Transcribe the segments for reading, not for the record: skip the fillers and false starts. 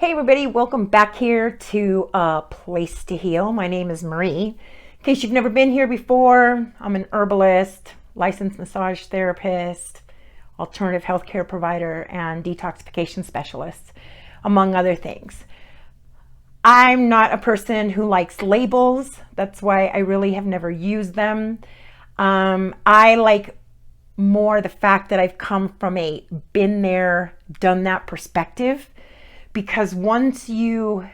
Hey everybody, welcome back here to A Place to Heal. My name is Marie. In case you've never been here before, I'm an herbalist, licensed massage therapist, alternative healthcare provider, and detoxification specialist, among other things. I'm not a person who likes labels. That's why I really have never used them. I like more the fact that I've come from a been there, done that perspective. Because once you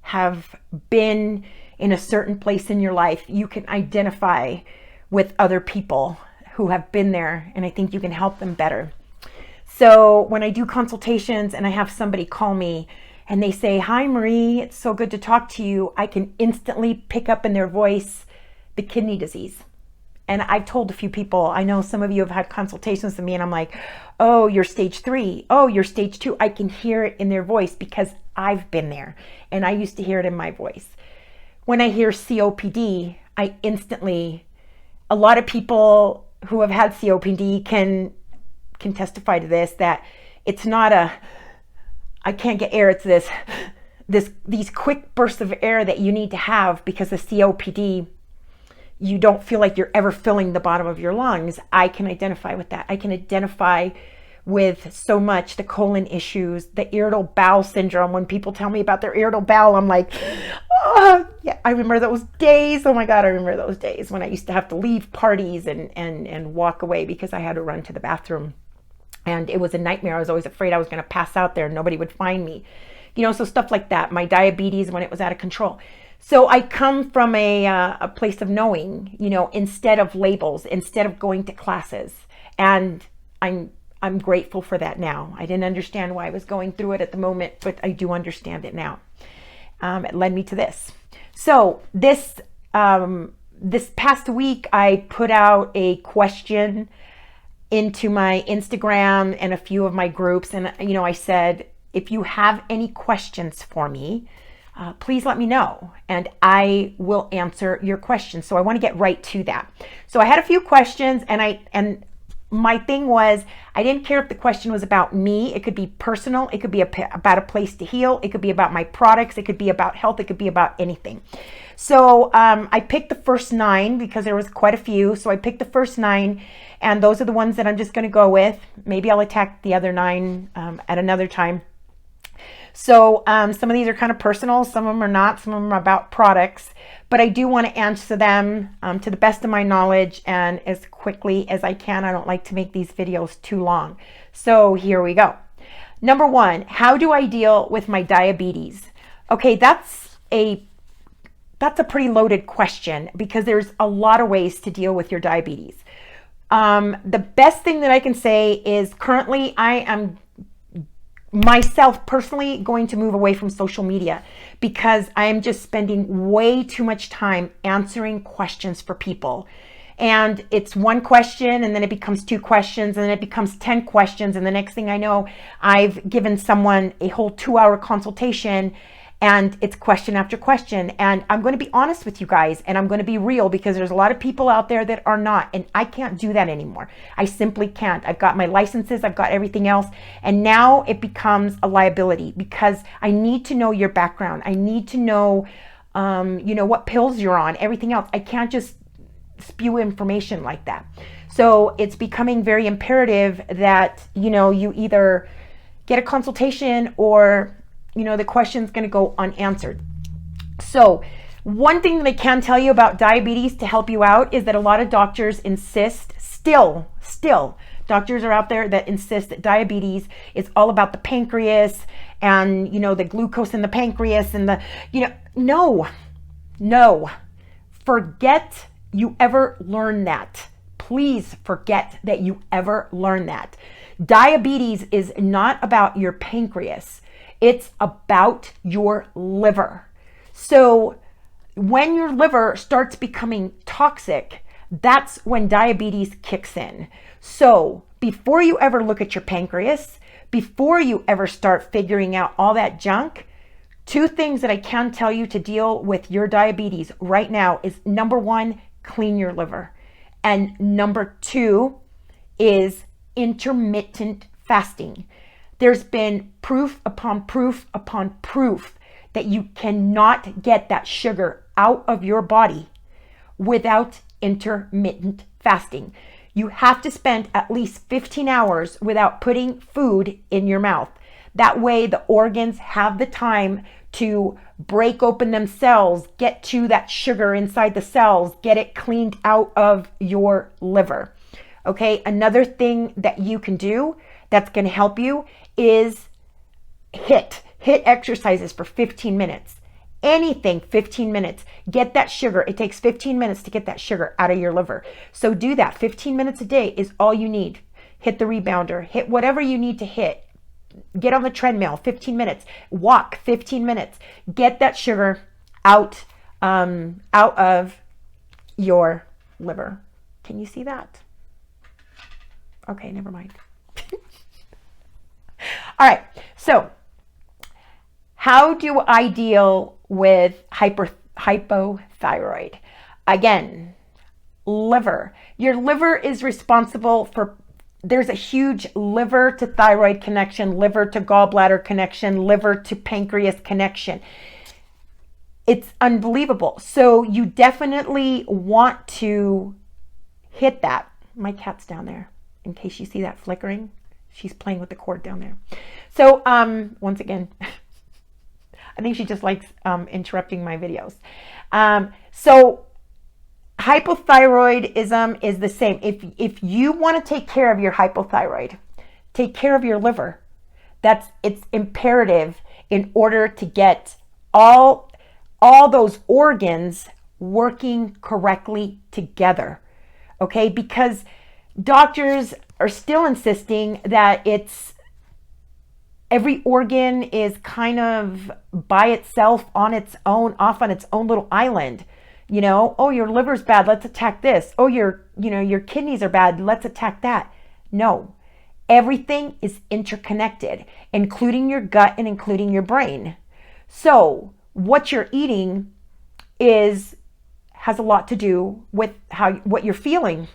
have been in a certain place in your life, you can identify with other people who have been there, and I think you can help them better. So when I do consultations and I have somebody call me and they say, "Hi Marie, it's so good to talk to you," I can instantly pick up in their voice the kidney disease. And I've told a few people, I know some of you have had consultations with me and I'm like, "Oh, you're stage 3. Oh, you're stage 2. I can hear it in their voice because I've been there and I used to hear it in my voice. When I hear COPD, I instantly, a lot of people who have had COPD can testify to this, that it's not I can't get air, it's these quick bursts of air that you need to have because of COPD. You don't feel like you're ever filling the bottom of your lungs. I can identify with that. I can identify with so much the colon issues, the irritable bowel syndrome. When people tell me about their irritable bowel, I'm like, oh, yeah, I remember those days. Oh my God, I remember those days when I used to have to leave parties and walk away because I had to run to the bathroom. And it was a nightmare. I was always afraid I was going to pass out there and nobody would find me. So stuff like that. My diabetes when it was out of control. So I come from a place of knowing, instead of labels, instead of going to classes. And I'm grateful for that now. I didn't understand why I was going through it at the moment, but I do understand it now. It led me to this. So this past week, I put out a question into my Instagram and a few of my groups. And, I said, if you have any questions for me, please let me know and I will answer your questions. So I want to get right to that. So I had a few questions and my thing was, I didn't care if the question was about me. It could be personal. It could be about a place to heal. It could be about my products. It could be about health. It could be about anything. So I picked the first 9 because there was quite a few. So I picked the first 9 and those are the ones that I'm just going to go with. Maybe I'll attack the other 9 at another time. So some of these are kind of personal, some of them are not, some of them are about products, but I do want to answer them to the best of my knowledge and as quickly as I can. I don't like to make these videos too long. So here we go. Number 1, how do I deal with my diabetes? Okay, that's a pretty loaded question because there's a lot of ways to deal with your diabetes. The best thing that I can say is currently I am myself personally going to move away from social media because I am just spending way too much time answering questions for people. And it's one question and then it becomes 2 questions and then it becomes 10 questions. And the next thing I know, I've given someone a whole 2-hour consultation and it's question after question. And I'm going to be honest with you guys and I'm going to be real because there's a lot of people out there that are not, and I can't do that anymore. I simply can't. I've got my licenses, I've got everything else. And now it becomes a liability because I need to know your background. I need to know, what pills you're on, everything else. I can't just spew information like that. So it's becoming very imperative that, you either get a consultation or the question's going to go unanswered. So one thing that I can tell you about diabetes to help you out is that a lot of doctors insist, still, doctors are out there that insist that diabetes is all about the pancreas and, the glucose in the pancreas and no, forget you ever learn that. Please forget that you ever learn that. Diabetes is not about your pancreas. It's about your liver. So when your liver starts becoming toxic, that's when diabetes kicks in. So before you ever look at your pancreas, before you ever start figuring out all that junk, 2 things that I can tell you to deal with your diabetes right now is number 1, clean your liver. And number 2 is intermittent fasting. There's been proof upon proof upon proof that you cannot get that sugar out of your body without intermittent fasting. You have to spend at least 15 hours without putting food in your mouth. That way the organs have the time to break open themselves, get to that sugar inside the cells, get it cleaned out of your liver. Okay, another thing that you can do that's going to help you is HIIT exercises for 15 minutes. Anything 15 minutes. Get that sugar. It takes 15 minutes to get that sugar out of your liver. So do that. 15 minutes a day is all you need. Hit the rebounder. Hit whatever you need to hit. Get on the treadmill, 15 minutes. Walk 15 minutes. Get that sugar out of your liver. Can you see that? Okay, never mind. All right, so how do I deal with hypothyroid? Again, liver. Your liver is responsible for, there's a huge liver to thyroid connection, liver to gallbladder connection, liver to pancreas connection. It's unbelievable. So you definitely want to hit that. My cat's down there, in case you see that flickering. She's playing with the cord down there. So once again, I think she just likes interrupting my videos. So hypothyroidism is the same. If you want to take care of your hypothyroid, take care of your liver. It's imperative in order to get all those organs working correctly together. Okay, because doctors are still insisting that every organ is kind of by itself on its own, off on its own little island. You know, oh, your liver's bad, let's attack this. Oh, your kidneys are bad, let's attack that. No, everything is interconnected, including your gut and including your brain. So what you're eating has a lot to do with what you're feeling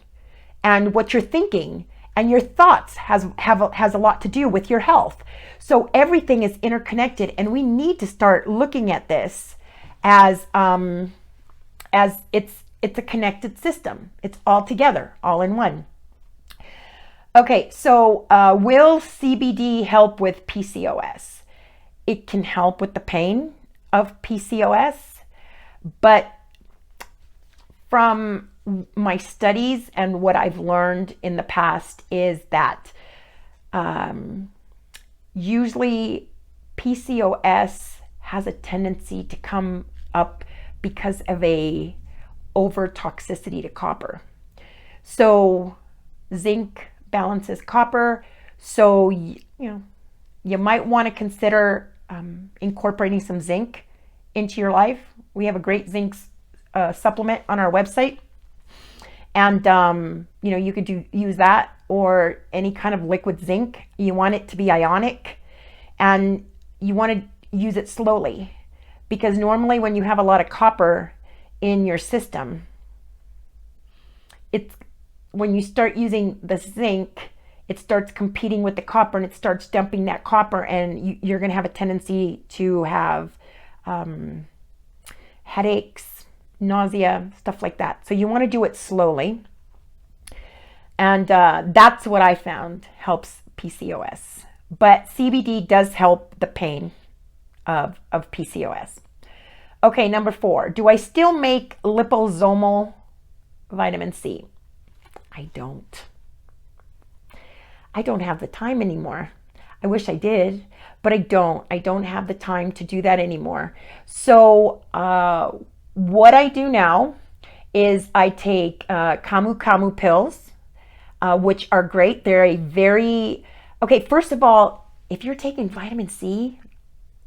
and what you're thinking, and your thoughts has a lot to do with your health. So everything is interconnected, and we need to start looking at this as it's a connected system. It's all together, all in one. Okay, so will CBD help with PCOS? It can help with the pain of PCOS, but from my studies and what I've learned in the past is that usually PCOS has a tendency to come up because of a over toxicity to copper. So zinc balances copper. So you might want to consider incorporating some zinc into your life. We have a great zinc supplement on our website. And, you could use that or any kind of liquid zinc. You want it to be ionic, and you want to use it slowly, because normally when you have a lot of copper in your system, when you start using the zinc, it starts competing with the copper and it starts dumping that copper, and you're going to have a tendency to have headaches, nausea, stuff like that. So you want to do it slowly. And that's what I found helps PCOS. But CBD does help the pain of PCOS. Okay, number 4. Do I still make liposomal vitamin C? I don't. I don't have the time anymore. I wish I did, but I don't. I don't have the time to do that anymore. So what I do now is I take Camu Camu pills, which are great. They're okay, first of all, if you're taking vitamin C,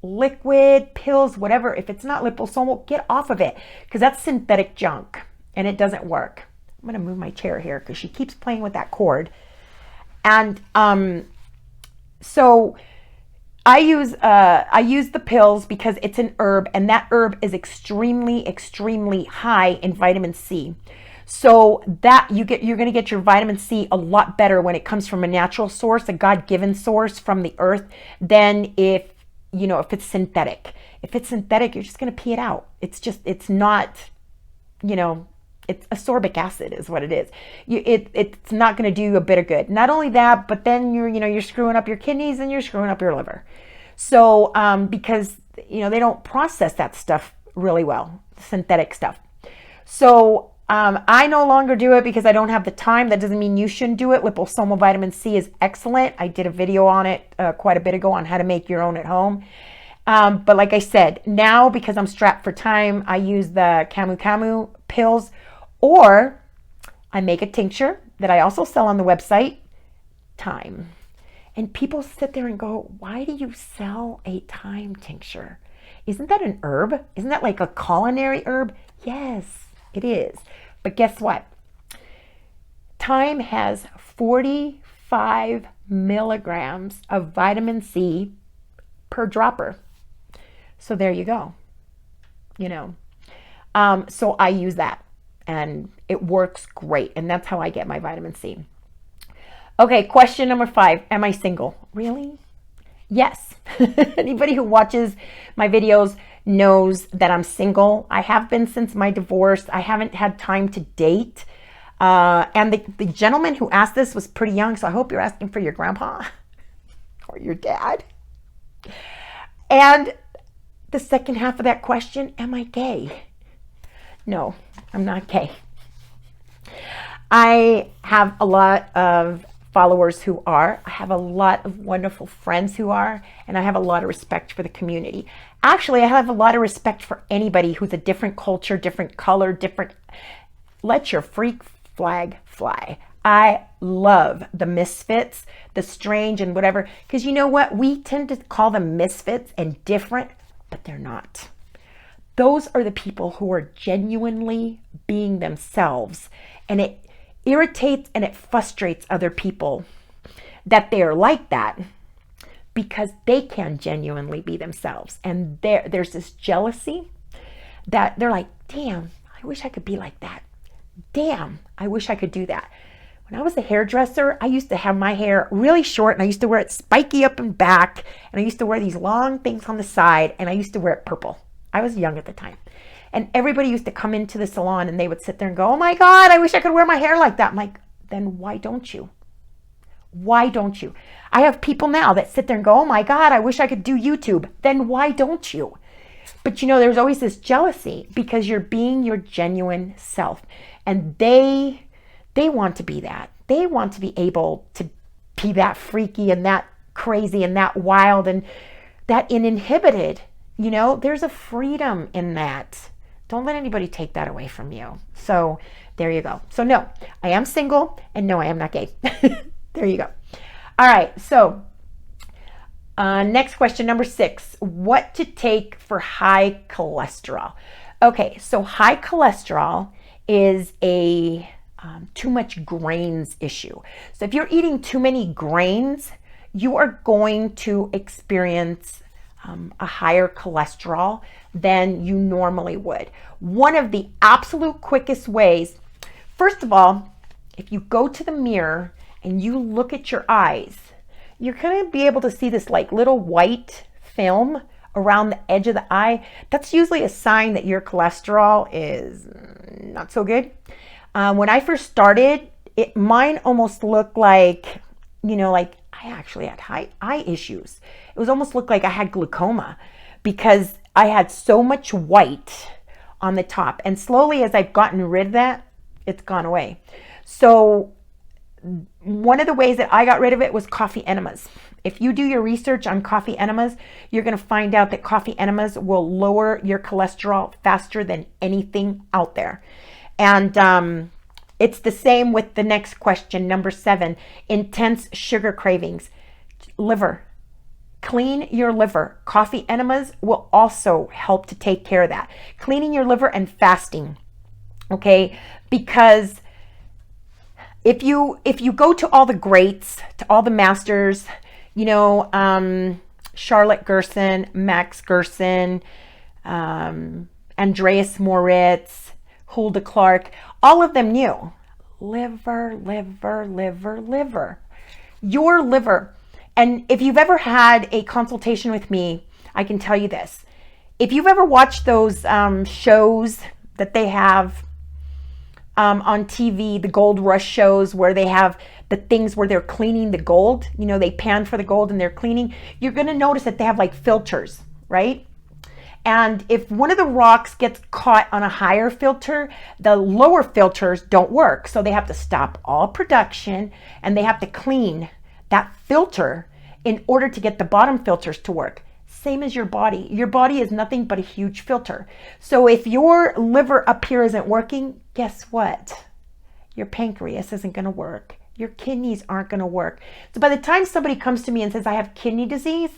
liquid, pills, whatever, if it's not liposomal, get off of it, because that's synthetic junk and it doesn't work. I'm going to move my chair here because she keeps playing with that cord. And so I use the pills because it's an herb, and that herb is extremely, extremely high in vitamin C. So that you're going to get your vitamin C a lot better when it comes from a natural source, a God-given source from the earth, than if it's synthetic. If it's synthetic, you're just going to pee it out. It's not, it's ascorbic acid is what it is. It's not going to do you a bit of good. Not only that, but then you're screwing up your kidneys and you're screwing up your liver. So because they don't process that stuff really well, synthetic stuff. So I no longer do it because I don't have the time. That doesn't mean you shouldn't do it. Liposomal vitamin C is excellent. I did a video on it quite a bit ago on how to make your own at home. But like I said, now because I'm strapped for time, I use the Camu Camu pills, or I make a tincture that I also sell on the website, Thyme. And people sit there and go, why do you sell a thyme tincture? Isn't that an herb? Isn't that like a culinary herb? Yes, it is. But guess what? Thyme has 45 milligrams of vitamin C per dropper. So there you go. So I use that and it works great. And that's how I get my vitamin C. Okay, question number 5. Am I single? Really? Yes. Anybody who watches my videos knows that I'm single. I have been since my divorce. I haven't had time to date. And the gentleman who asked this was pretty young, so I hope you're asking for your grandpa or your dad. And the second half of that question, am I gay? No, I'm not gay. I have a lot of followers who are. I have a lot of wonderful friends who are, and I have a lot of respect for the community. Actually, I have a lot of respect for anybody who's a different culture, different color, different. Let your freak flag fly. I love the misfits, the strange and whatever, because you know what? We tend to call them misfits and different, but they're not. Those are the people who are genuinely being themselves, and it irritates and it frustrates other people that they are like that because they can genuinely be themselves. And there's this jealousy that they're like, damn, I wish I could be like that. Damn, I wish I could do that. When I was a hairdresser, I used to have my hair really short and I used to wear it spiky up and back. And I used to wear these long things on the side and I used to wear it purple. I was young at the time. And everybody used to come into the salon and they would sit there and go, oh my God, I wish I could wear my hair like that. I'm like, then why don't you? Why don't you? I have people now that sit there and go, oh my God, I wish I could do YouTube. Then why don't you? But there's always this jealousy because you're being your genuine self. And they want to be that. They want to be able to be that freaky and that crazy and that wild and that uninhibited. There's a freedom in that. Don't let anybody take that away from you. So there you go. So no, I am single and no, I am not gay. There you go. All right. So next question, number 6, what to take for high cholesterol? Okay. So high cholesterol is a too much grains issue. So if you're eating too many grains, you are going to experience a higher cholesterol than you normally would. One of the absolute quickest ways, first of all, if you go to the mirror and you look at your eyes, you're going to be able to see this like little white film around the edge of the eye. That's usually a sign that your cholesterol is not so good. When I first started, mine almost looked like, like I actually had high eye issues. It was almost looked like I had glaucoma because I had so much white on the top. And slowly as I've gotten rid of that, it's gone away. So one of the ways that I got rid of it was coffee enemas. If you do your research on coffee enemas, you're going to find out that coffee enemas will lower your cholesterol faster than anything out there. And it's the same with the next question, number 7, intense sugar cravings. Liver. Clean your liver. Coffee enemas will also help to take care of that. Cleaning your liver and fasting. Okay? Because if you go to all the greats, to all the masters, Charlotte Gerson, Max Gerson, Andreas Moritz, Hulda Clark, all of them knew. Liver, liver, liver, liver. Your liver. And if you've ever had a consultation with me, I can tell you this. If you've ever watched those shows that they have on TV, the gold rush shows where they have the things where they're cleaning the gold, you know, they pan for the gold and they're cleaning, you're going to notice that they have like filters, right? And if one of the rocks gets caught on a higher filter, the lower filters don't work. So they have to stop all production and they have to clean that filter in order to get the bottom filters to work. Same as your body. Your body is nothing but a huge filter. So if your liver up here isn't working, guess what? Your pancreas isn't going to work. Your kidneys aren't going to work. So by the time somebody comes to me and says, I have kidney disease,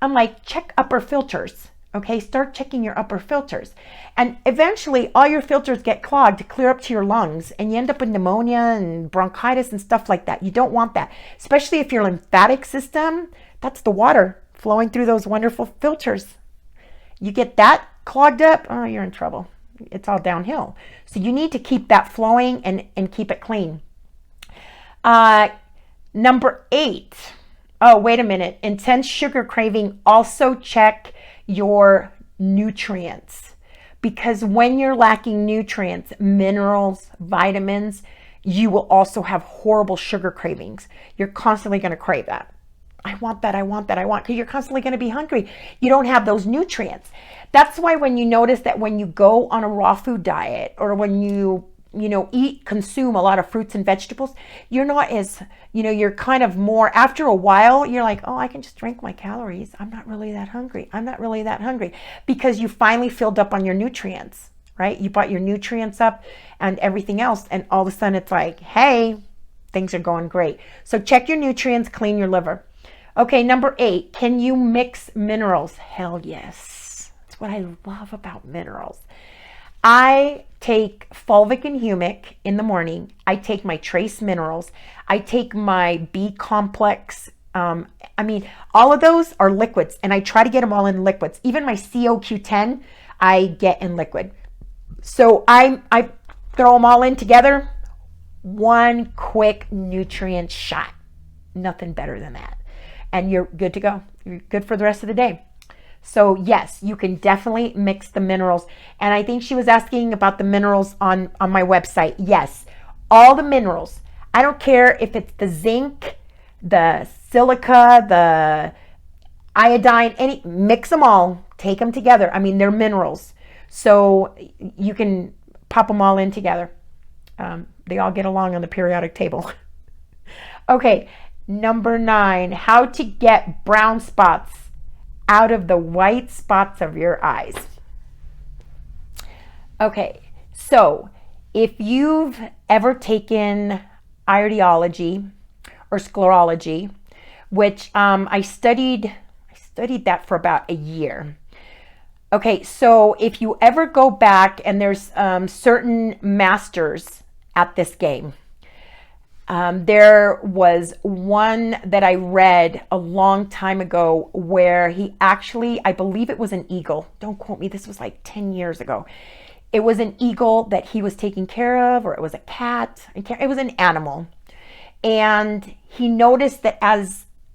I'm like, check upper filters. Okay, start checking your upper filters. And eventually all your filters get clogged to clear up to your lungs and you end up with pneumonia and bronchitis and stuff like that. You don't want that, especially if your lymphatic system, that's the water flowing through those wonderful filters. You get that clogged up, oh, you're in trouble. It's all downhill. So you need to keep that flowing and keep it clean. Number 8. Oh, wait a minute. Intense sugar craving. Also check your nutrients, because when you're lacking nutrients, minerals, vitamins, you will also have horrible sugar cravings. You're constantly going to crave that. I want that, I want that, I want, because you're constantly going to be hungry. You don't have those nutrients. That's why when you notice that when you go on a raw food diet or when you consume a lot of fruits and vegetables, you're not as, you're kind of more, after a while, you're like, oh, I can just drink my calories. I'm not really that hungry. I'm not really that hungry, because you finally filled up on your nutrients, right? You brought your nutrients up and everything else. And all of a sudden it's like, hey, things are going great. So check your nutrients, clean your liver. Okay, number 8, can you mix minerals? Hell yes. That's what I love about minerals. I take fulvic and humic in the morning. I take my trace minerals. I take my B complex. All of those are liquids, and I try to get them all in liquids. Even my CoQ10, I get in liquid. So I throw them all in together. One quick nutrient shot. Nothing better than that. And you're good to go. You're good for the rest of the day. So yes, you can definitely mix the minerals. And I think she was asking about the minerals on my website. Yes, all the minerals. I don't care if it's the zinc, the silica, the iodine, mix them all, take them together. They're minerals. So you can pop them all in together. They all get along on the periodic table. Okay, number 9, how to get brown spots out of the white spots of your eyes. Okay, so if you've ever taken iridology or sclerology, which I studied that for about a year. Okay, so if you ever go back, and there's certain masters at this game. There was one that I read a long time ago where he actually, I believe it was an eagle. Don't quote me. This was like 10 years ago. It was an eagle that he was taking care of, or it was a cat. It was an animal. And he noticed that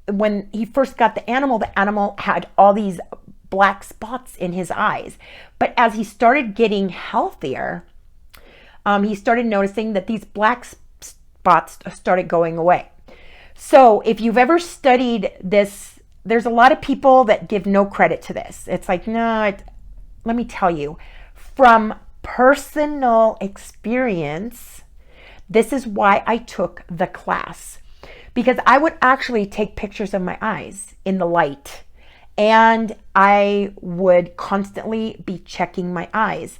when he first got the animal had all these black spots in his eyes. But as he started getting healthier, he started noticing that these black spots started going away. So if you've ever studied this, there's a lot of people that give no credit to this. It's like, no, let me tell you, from personal experience, this is why I took the class, because I would actually take pictures of my eyes in the light, and I would constantly be checking my eyes.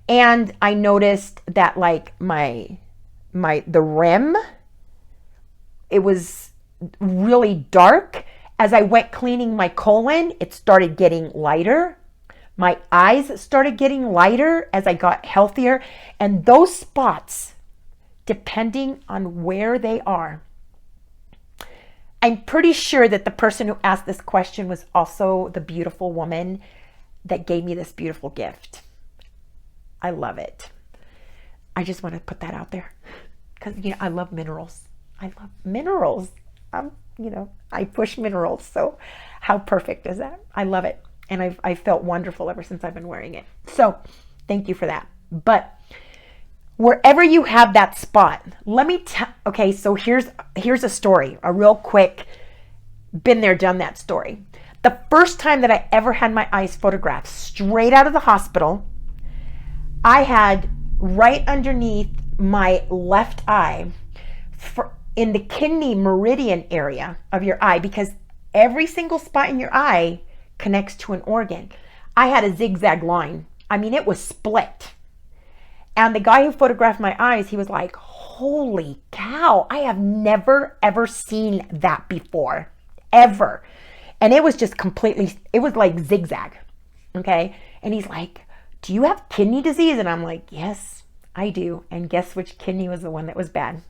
And I noticed that like the rim, it was really dark. As I went cleaning my colon, it started getting lighter. My eyes started getting lighter as I got healthier. And those spots, depending on where they are, I'm pretty sure that the person who asked this question was also the beautiful woman that gave me this beautiful gift. I love it. I just want to put that out there because, I love minerals. I love minerals. I push minerals. So how perfect is that? I love it. And I've felt wonderful ever since I've been wearing it. So thank you for that. But wherever you have that spot, let me okay, so here's a story, a real quick, been there, done that story. The first time that I ever had my eyes photographed straight out of the hospital, I had right underneath my left eye, in the kidney meridian area of your eye, because every single spot in your eye connects to an organ. I had a zigzag line. I mean, it was split. And the guy who photographed my eyes, he was like, holy cow, I have never, ever seen that before, ever. And it was just completely, it was like zigzag, okay? And he's like, do you have kidney disease? And I'm like, yes, I do. And guess which kidney was the one that was bad,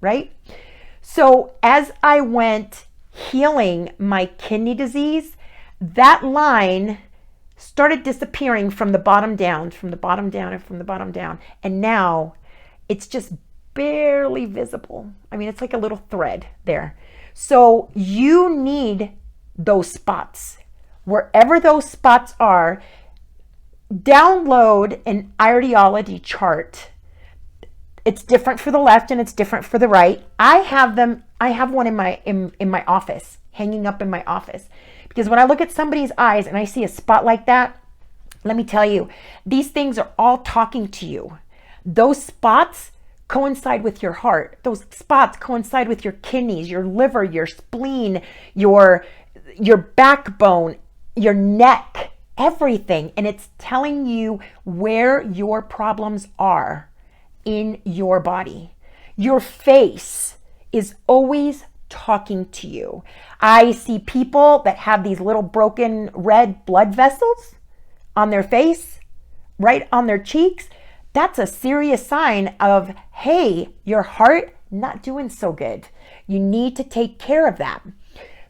right? So as I went healing my kidney disease, that line started disappearing from the bottom down, from the bottom down, and from the bottom down. And now it's just barely visible. I mean, it's like a little thread there. So you need those spots. Wherever those spots are, download an ideology chart. It's different for the left and it's different for the right. I have one in my office, hanging up in my office. Because when I look at somebody's eyes and I see a spot like that, let me tell you, these things are all talking to you. Those spots coincide with your heart. Those spots coincide with your kidneys, your liver, your spleen, your backbone, your neck, everything. And it's telling you where your problems are in your body. Your face is always talking to you. I see people that have these little broken red blood vessels on their face, right on their cheeks. That's a serious sign of, hey, your heart not doing so good. You need to take care of that.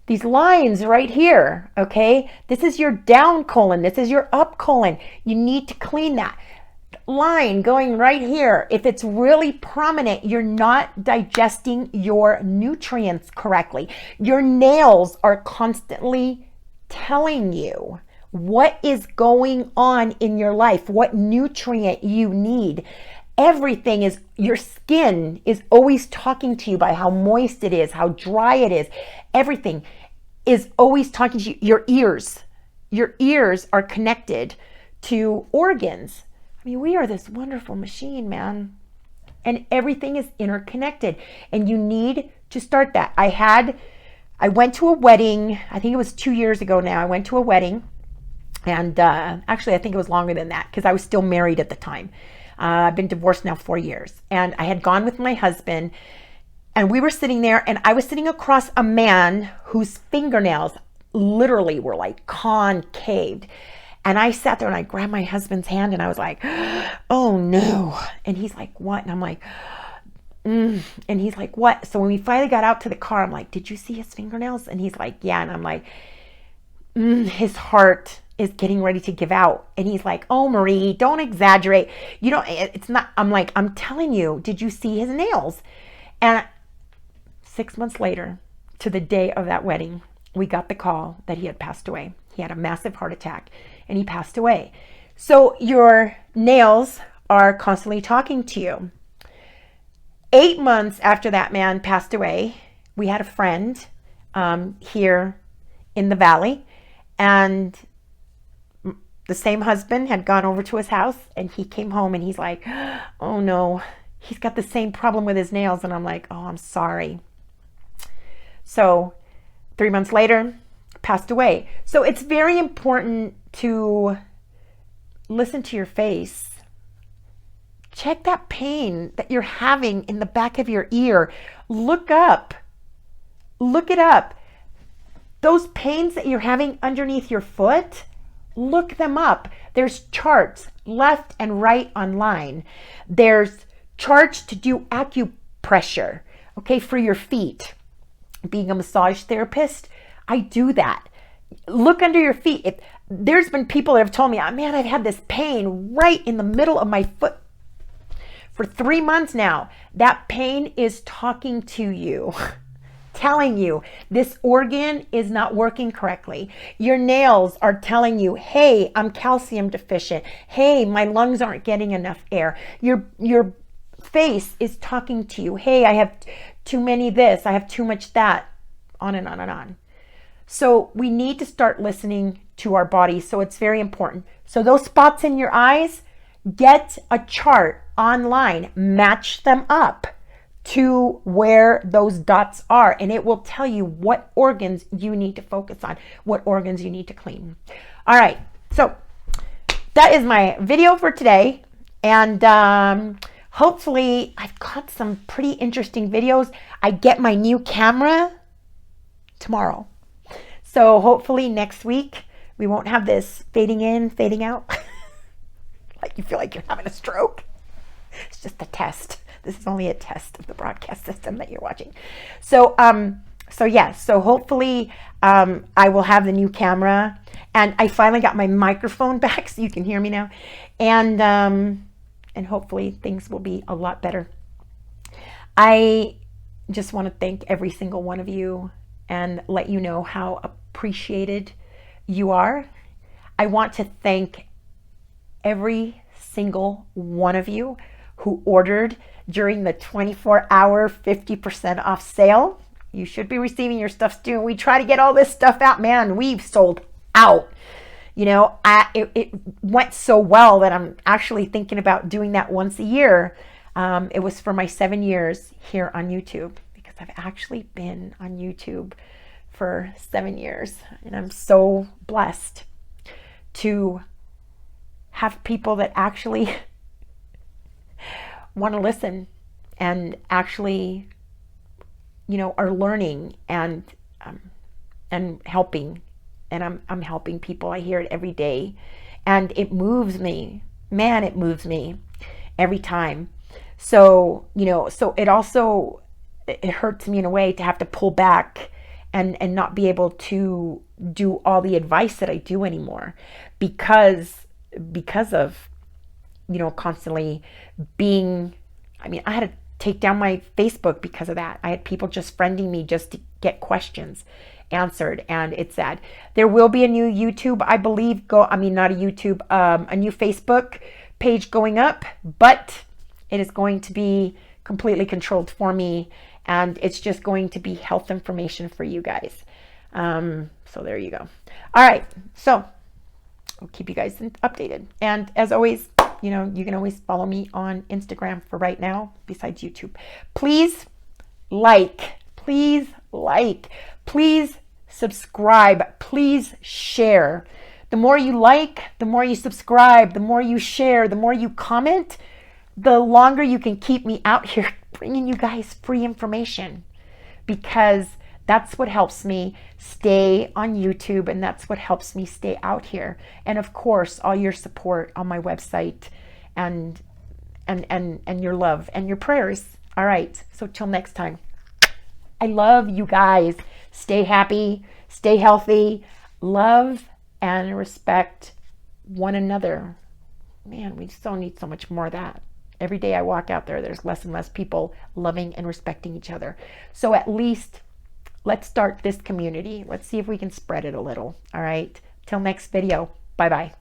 These lines right here, okay? This is your down colon. This is your up colon. You need to clean that. Line going right here, if it's really prominent, you're not digesting your nutrients correctly. Your nails are constantly telling you what is going on in your life, what nutrient you need. Everything is, your skin is always talking to you by how moist it is, how dry it is. Everything is always talking to you. Your ears are connected to organs. I mean, we are this wonderful machine, man. And everything is interconnected. And you need to start that. I went to a wedding, I think it was 2 years ago now. I went to a wedding. And actually, I think it was longer than that because I was still married at the time. I've been divorced now 4 years. And I had gone with my husband. And we were sitting there. And I was sitting across a man whose fingernails literally were like concaved. And I sat there and I grabbed my husband's hand and I was like, oh no. And he's like, what? And I'm like, and he's like, what? So when we finally got out to the car, I'm like, did you see his fingernails? And he's like, yeah. And I'm like, his heart is getting ready to give out. And he's like, oh, Marie, don't exaggerate. You don't, it's not, I'm like, I'm telling you, did you see his nails? And 6 months later, to the day of that wedding, we got the call that he had passed away. He had a massive heart attack and he passed away. So your nails are constantly talking to you. 8 months after that man passed away, we had a friend here in the valley, and the same husband had gone over to his house and he came home and he's like, oh no, he's got the same problem with his nails. And I'm like, oh, I'm sorry. So 3 months later, passed away. So it's very important to listen to your face. Check that pain that you're having in the back of your ear. Look up. Look it up. Those pains that you're having underneath your foot, look them up. There's charts left and right online. There's charts to do acupressure, okay, for your feet. Being a massage therapist, I do that. Look under your feet. There's been people that have told me, oh, man, I've had this pain right in the middle of my foot. For 3 months now, that pain is talking to you, telling you this organ is not working correctly. Your nails are telling you, hey, I'm calcium deficient. Hey, my lungs aren't getting enough air. Your face is talking to you, hey, I have too many this, I have too much that, on and on and on. So we need to start listening to our bodies. So it's very important. So those spots in your eyes, get a chart online, match them up to where those dots are, and it will tell you what organs you need to focus on, what organs you need to clean. All right, so that is my video for today, and hopefully I've got some pretty interesting videos. I get my new camera tomorrow, so hopefully next week we won't have this fading in, fading out. Like you feel like you're having a stroke. It's just a test. This is only a test of the broadcast system that you're watching. So, so hopefully I will have the new camera, and I finally got my microphone back so you can hear me now, and hopefully things will be a lot better. I just want to thank every single one of you and let you know how appreciated you are. I want to thank every single one of you who ordered during the 24-hour 50% off sale. You should be receiving your stuff soon. We try to get all this stuff out. Man, we've sold out. You know, it went so well that I'm actually thinking about doing that once a year. It was for my 7 years here on YouTube, because I've actually been on YouTube for 7 years, and I'm so blessed to have people that actually want to listen and actually, you know, are learning and helping. And I'm helping people. I hear it every day, and it moves me. Man, it moves me every time. So, you know, so it also, it hurts me in a way to have to pull back and not be able to do all the advice that I do anymore, because of, you know, constantly being, I mean, I had to take down my Facebook because of that. I had people just friending me just to get questions answered, and it's sad. There will be a new YouTube, I believe, not a YouTube, a new Facebook page going up, but it is going to be completely controlled for me, and it's just going to be health information for you guys. So there you go. All right, so I'll keep you guys updated. And as always, you know, you can always follow me on Instagram for right now, besides YouTube. Please please subscribe, please share. The more you like, the more you subscribe, the more you share, the more you comment, the longer you can keep me out here bringing you guys free information, because that's what helps me stay on YouTube, and that's what helps me stay out here. And of course, all your support on my website, and your love and your prayers. All right, so till next time, I love you guys. Stay happy, stay healthy, love and respect one another. Man, we so need so much more of that. Every day I walk out there, there's less and less people loving and respecting each other. So at least let's start this community. Let's see if we can spread it a little. All right. Till next video. Bye-bye.